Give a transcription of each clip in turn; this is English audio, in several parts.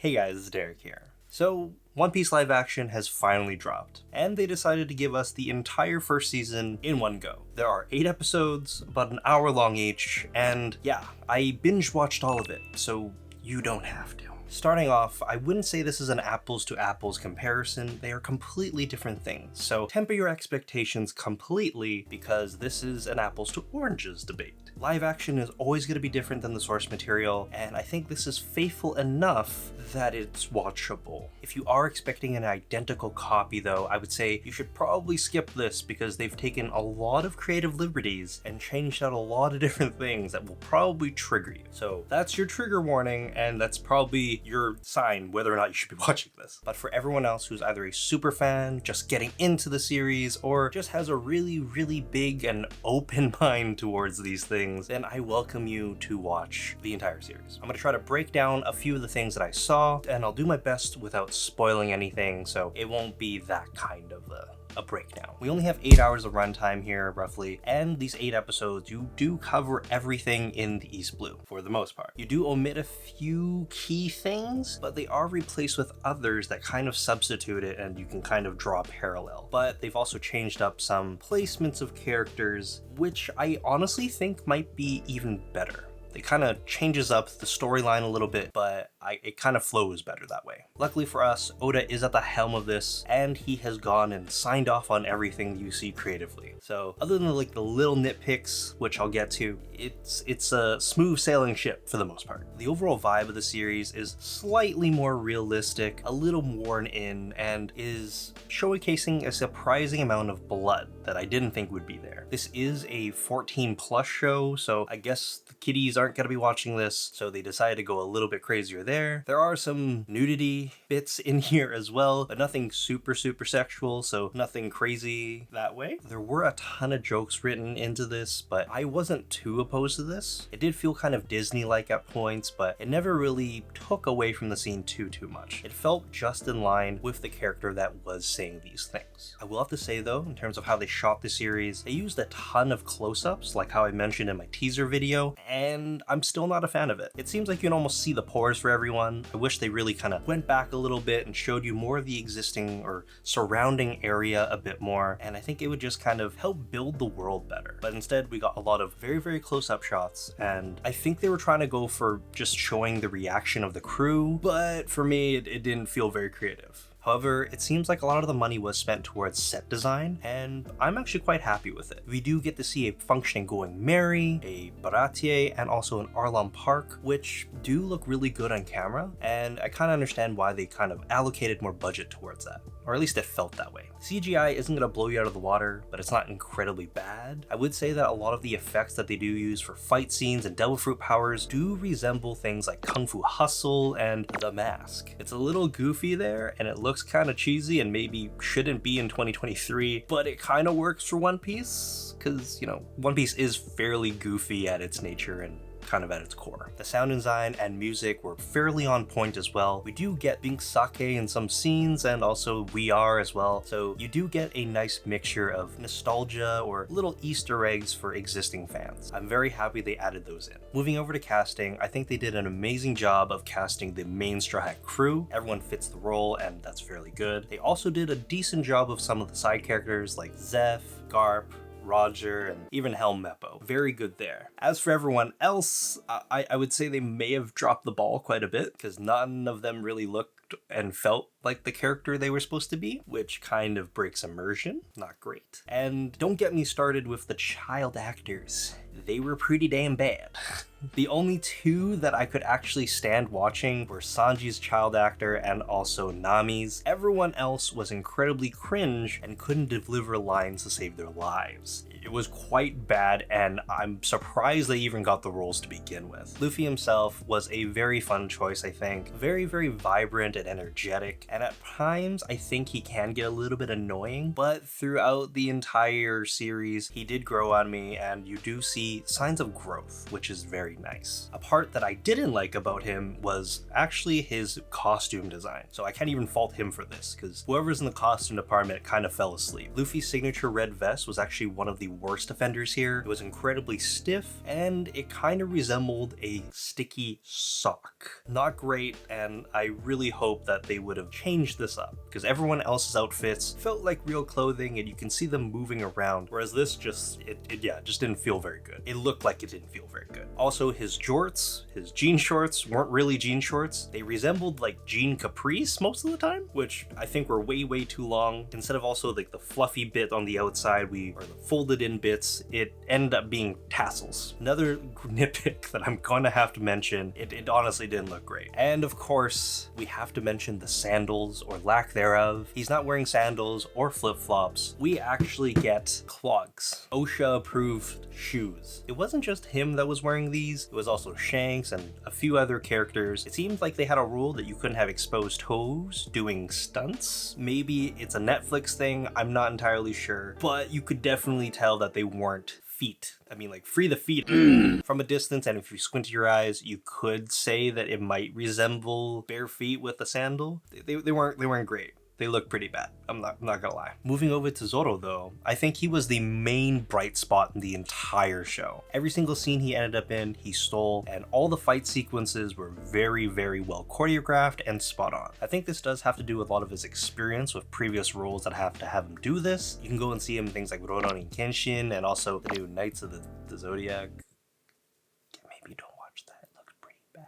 Hey guys, it's Derek here. So, One Piece live action has finally dropped, and they decided to give us the entire first season in one go. There are 8 episodes, about an hour long each, and yeah, I binge-watched all of it, so you don't have to. Starting off, I wouldn't say this is an apples to apples comparison, they are completely different things, so temper your expectations completely because this is an apples to oranges debate. Live action is always going to be different than the source material, and I think this is faithful enough that it's watchable. If you are expecting an identical copy though, I would say you should probably skip this because they've taken a lot of creative liberties and changed out a lot of different things that will probably trigger you. So that's your trigger warning, and that's probably your sign whether or not you should be watching this. But for everyone else who's either a super fan, just getting into the series, or just has a really big and open mind towards these things, then I welcome you to watch the entire series. I'm going to try to break down a few of the things that I saw, and I'll do my best without spoiling anything, so it won't be that kind of a breakdown. We only have 8 hours of runtime here, roughly, and these 8 episodes, you do cover everything in the East Blue, for the most part. You do omit a few key things, but they are replaced with others that kind of substitute it, and you can kind of draw a parallel. But they've also changed up some placements of characters, which I honestly think might be even better. It kind of changes up the storyline a little bit, but it kind of flows better that way. Luckily for us, Oda is at the helm of this, and he has gone and signed off on everything you see creatively. So other than the little nitpicks, which I'll get to, it's a smooth sailing ship for the most part. The overall vibe of the series is slightly more realistic, a little worn in, and is showcasing a surprising amount of blood that I didn't think would be there. This is a 14+ show, so I guess the kiddies aren't going to be watching this, so they decided to go a little bit crazier there. There are some nudity bits in here as well, but nothing super sexual, so nothing crazy that way. There were a ton of jokes written into this, but I wasn't too opposed to this. It did feel kind of Disney-like at points, but it never really took away from the scene too much. It felt just in line with the character that was saying these things. I will have to say though, in terms of how they shot the series, they used a ton of close-ups, like how I mentioned in my teaser video, and I'm still not a fan of it. It seems like you can almost see the pores for everyone. I wish they really kind of went back a little bit and showed you more of the existing or surrounding area a bit more, and I think it would just kind of help build the world better. But instead, we got a lot of very close-up shots, and I think they were trying to go for just showing the reaction of the crew, but for me, it didn't feel very creative. However, it seems like a lot of the money was spent towards set design, and I'm actually quite happy with it. We do get to see a functioning Going Merry, a Baratie, and also an Arlong Park, which do look really good on camera, and I kind of understand why they kind of allocated more budget towards that. Or at least it felt that way. CGI isn't going to blow you out of the water, but it's not incredibly bad. I would say that a lot of the effects that they do use for fight scenes and Devil Fruit powers do resemble things like Kung Fu Hustle and The Mask. It's a little goofy there, and it looks kind of cheesy and maybe shouldn't be in 2023, but it kind of works for One Piece, because, you know, One Piece is fairly goofy at its nature and kind of at its core. The sound design and music were fairly on point as well. We do get Bink Sake in some scenes, and also We Are as well, so you do get a nice mixture of nostalgia or little Easter eggs for existing fans. I'm very happy they added those in. Moving over to casting, I think they did an amazing job of casting the main Straw Hat crew. Everyone fits the role, and that's fairly good. They also did a decent job of some of the side characters like Zeph, Garp, Roger, and even Helm Meppo. Very good there. As for everyone else, I would say they may have dropped the ball quite a bit, because none of them really looked and felt like the character they were supposed to be, which kind of breaks immersion. Not great. And don't get me started with the child actors. They were pretty damn bad. The only two that I could actually stand watching were Sanji's child actor and also Nami's. Everyone else was incredibly cringe and couldn't deliver lines to save their lives. It was quite bad, and I'm surprised they even got the roles to begin with. Luffy himself was a very fun choice, I think. Very vibrant and energetic, and at times I think he can get a little bit annoying, but throughout the entire series, he did grow on me, and you do see signs of growth, which is very nice. A part that I didn't like about him was actually his costume design, so I can't even fault him for this, because whoever's in the costume department kind of fell asleep. Luffy's signature red vest was actually one of the worst offenders here. It was incredibly stiff, and it kind of resembled a sticky sock. Not great, and I really hope that they would have changed this up, because everyone else's outfits felt like real clothing, and you can see them moving around, whereas this just didn't feel very good. It looked like it didn't feel very good. Also, his jorts, his jean shorts, weren't really jean shorts. They resembled like jean capris most of the time, which I think were way too long. Instead of also like the fluffy bit on the outside, or the folded in bits, it ended up being tassels. Another nitpick that I'm gonna have to mention, it honestly didn't look great. And of course, we have to mention the sandals, or lack thereof. He's not wearing sandals or flip-flops. We actually get clogs. OSHA approved shoes. It wasn't just him that was wearing these, it was also Shanks and a few other characters. It seemed like they had a rule that you couldn't have exposed toes doing stunts. Maybe it's a Netflix thing, I'm not entirely sure, but you could definitely tell that they weren't feet. I mean, like, free the feet from a distance, and if you squint your eyes, you could say that it might resemble bare feet with a sandal. They weren't great. They look pretty bad. I'm not gonna lie. Moving over to Zoro though, I think he was the main bright spot in the entire show. Every single scene he ended up in, he stole, and all the fight sequences were very well choreographed and spot on. I think this does have to do with a lot of his experience with previous roles that have to have him do this. You can go and see him in things like Rurouni Kenshin and also the new Knights of the Zodiac. Maybe don't watch that, it looks pretty bad.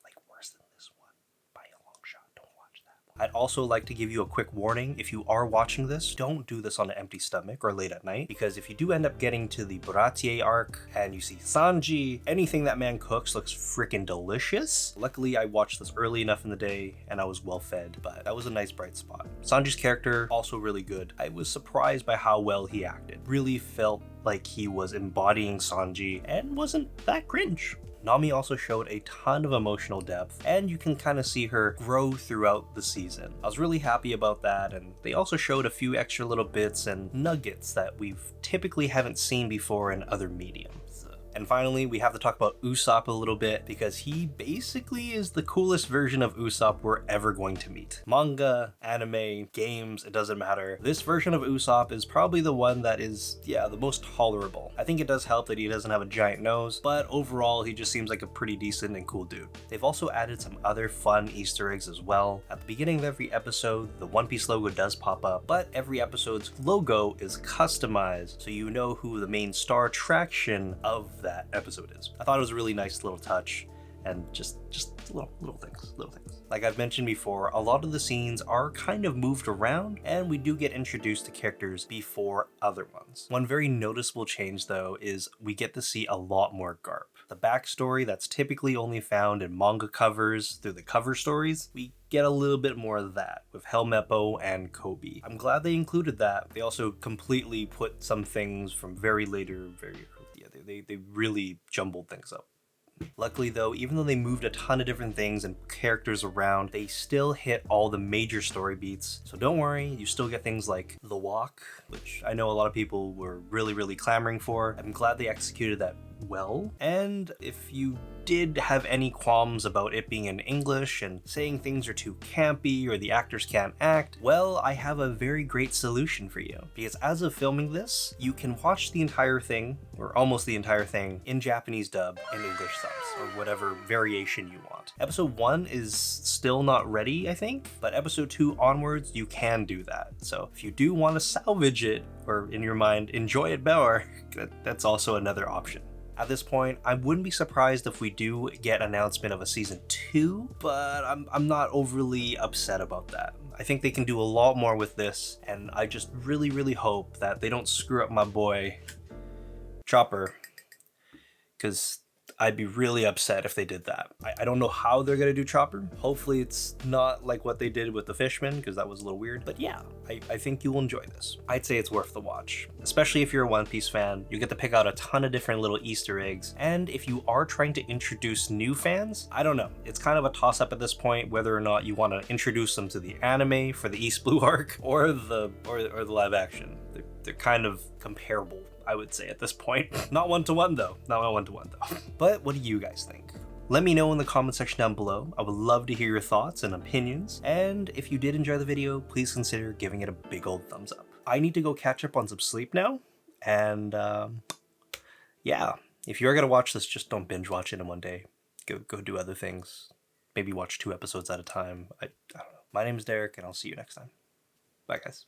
Like worse than this one. By a long shot, don't watch that. I'd also like to give you a quick warning. If you are watching this, don't do this on an empty stomach or late at night, because if you do end up getting to the Baratie arc and you see Sanji, anything that man cooks looks freaking delicious. Luckily, I watched this early enough in the day and I was well fed, but that was a nice bright spot. Sanji's character, also really good. I was surprised by how well he acted. Really felt like he was embodying Sanji and wasn't that cringe. Nami also showed a ton of emotional depth, and you can kind of see her grow throughout the season. I was really happy about that, and they also showed a few extra little bits and nuggets that we've typically haven't seen before in other mediums. And finally, we have to talk about Usopp a little bit, because he basically is the coolest version of Usopp we're ever going to meet. Manga, anime, games, it doesn't matter. This version of Usopp is probably the one that is, the most tolerable. I think it does help that he doesn't have a giant nose, but overall, he just seems like a pretty decent and cool dude. They've also added some other fun Easter eggs as well. At the beginning of every episode, the One Piece logo does pop up, but every episode's logo is customized, so you know who the main star attraction of that episode is. I thought it was a really nice little touch, and just little things. Like I've mentioned before, a lot of the scenes are kind of moved around, and we do get introduced to characters before other ones. One very noticeable change though is we get to see a lot more Garp. The backstory that's typically only found in manga covers through the cover stories, we get a little bit more of that with Helmeppo and Kobe. I'm glad they included that. They also completely put some things from very early. They really jumbled things up. Luckily though, even though they moved a ton of different things and characters around, they still hit all the major story beats. So don't worry, you still get things like The Walk, which I know a lot of people were really clamoring for. I'm glad they executed that well. And if you did have any qualms about it being in English and saying things are too campy or the actors can't act, well, I have a very great solution for you. Because as of filming this, you can watch the entire thing, or almost the entire thing, in Japanese dub and English subs, or whatever variation you want. Episode 1 is still not ready, I think, but episode 2 onwards, you can do that. So if you do want to salvage it, or in your mind, enjoy it better, that's also another option. At this point, I wouldn't be surprised if we do get announcement of a season 2, but I'm not overly upset about that. I think they can do a lot more with this, and I just really hope that they don't screw up my boy Chopper, because I'd be really upset if they did that. I don't know how they're gonna do Chopper. Hopefully it's not like what they did with the Fishman, because that was a little weird. But yeah, I think you'll enjoy this. I'd say it's worth the watch, especially if you're a One Piece fan. You get to pick out a ton of different little Easter eggs. And if you are trying to introduce new fans, I don't know. It's kind of a toss-up at this point, whether or not you want to introduce them to the anime for the East Blue arc or the live action. They're kind of comparable, I would say, at this point. Not one-to-one though. But what do you guys think? Let me know in the comment section down below. I would love to hear your thoughts and opinions. And if you did enjoy the video, please consider giving it a big old thumbs up. I need to go catch up on some sleep now. And yeah, if you're gonna watch this, just don't binge watch it in one day. Go do other things. Maybe watch 2 episodes at a time. I don't know. My name is Derek, and I'll see you next time. Bye, guys.